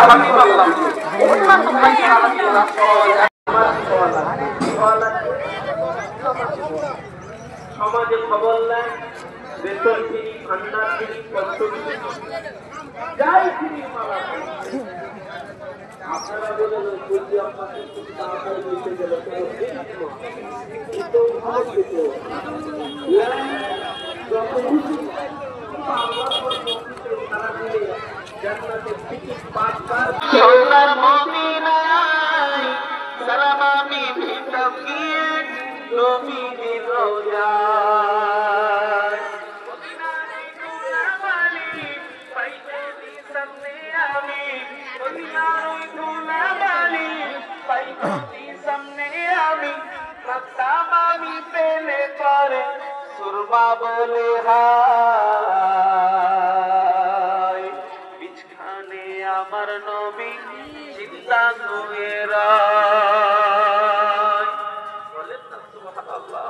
হাবিবাল্লাহ উন্নত ভাইয়া আলামিনা সমাজে খবর নেয় বেতন ফিরি ভান্ডার ফিরি কষ্ট ফিরি যাই ফিরি মালা আপনারা বলেন যদি আপনাকে খুব তাড়াতাড়ি দিতে গেলে সোনার মদিনায় সালাম আমি ভিতর গিয়ে নবীর রোজায় মদিনায় গুনাহগালি পাইতে দি সামনে আমি মদিনায় গুনাহগালি পাইতে দি সামনে আমি মাতাম আমি পেলে করে সুরমা বলে হায় বিছখানে আমার নবী চিন্তা শুয়ে রায় বলেন না সুবহানাল্লাহ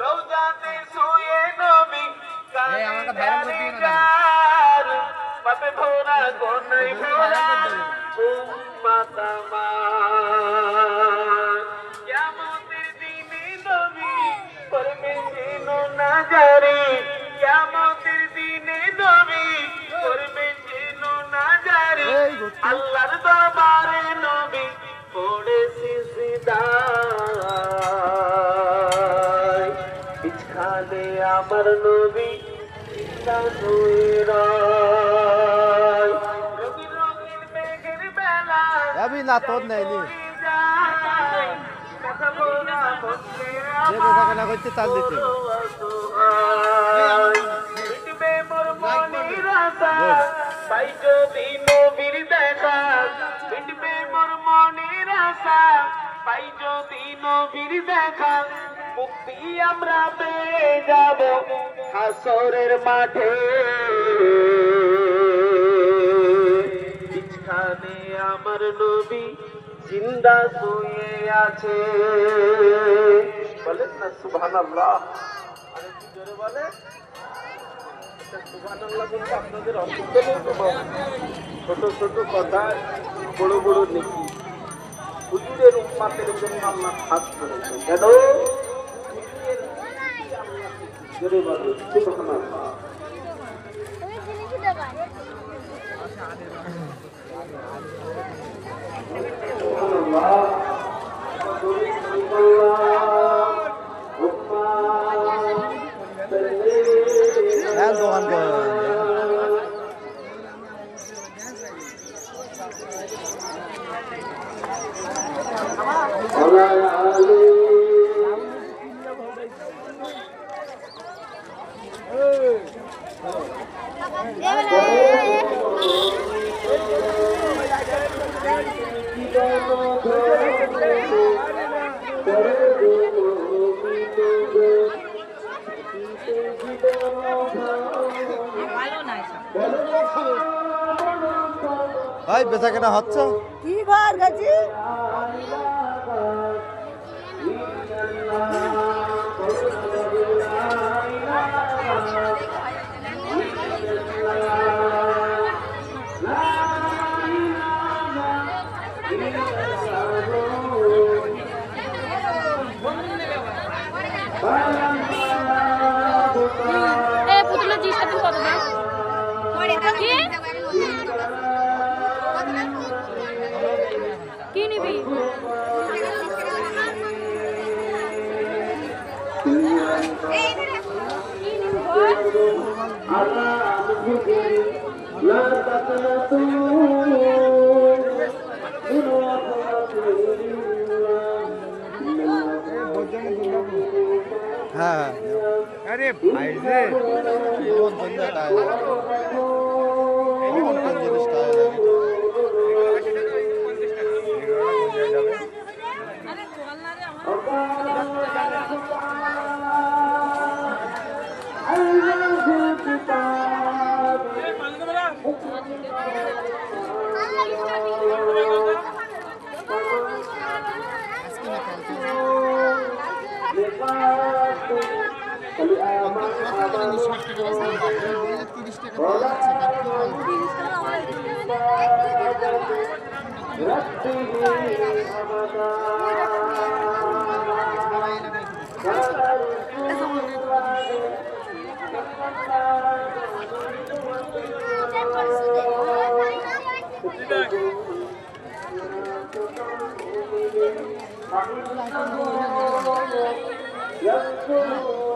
রওজাতে শুয়ে নবী কানে গার পাপে ভরা কোনাই ভরা উম্মত আমার কিয়ামতের দিনে নবী পরমে জিনো না জারি কিয়ামতের দিনে নবী পরমে জিনো না জারি আল্লাহর দরবারে নবী পড়ে সিজদায় বিছখানে আমার নবী চিন্তা শুয়ে রায় রঙিন রঙিন মেঘের বেলা अभी ना तो नहीं नी কথা বলা বলতে যে বেটা না করতে তাল দিতে মিটবে মোর মনের আশা পাই যদি নবীর দেখা মিটবে মোর মনের আশা পাই যদি নবীর দেখা মুক্তি আমরা পেয়ে যাব হাসরের মাঠে বিছখানে আমার নবী জিন্দা শুয়ে আছে বলেন না সুবহানাল্লাহ আরে কি জোরে বলে সুবহানাল্লাহ বলতে আপনাদের অন্তরে ছোট ছোট কথা বড় বড় নেকি হুজুরের উম্মতের জন্য আল্লাহ খাস করেছেন কেন জোরে বলে সুবহানাল্লাহ दोकान को ভাই বেচা কেনা হচ্ছে কি ঘর গেছি পুতুলের জি সাথে কত দাম কি নিবি হ্যাঁ আরে ভাই রে কোন জিনিসটা কোন জিনিসটা টাকা يذكر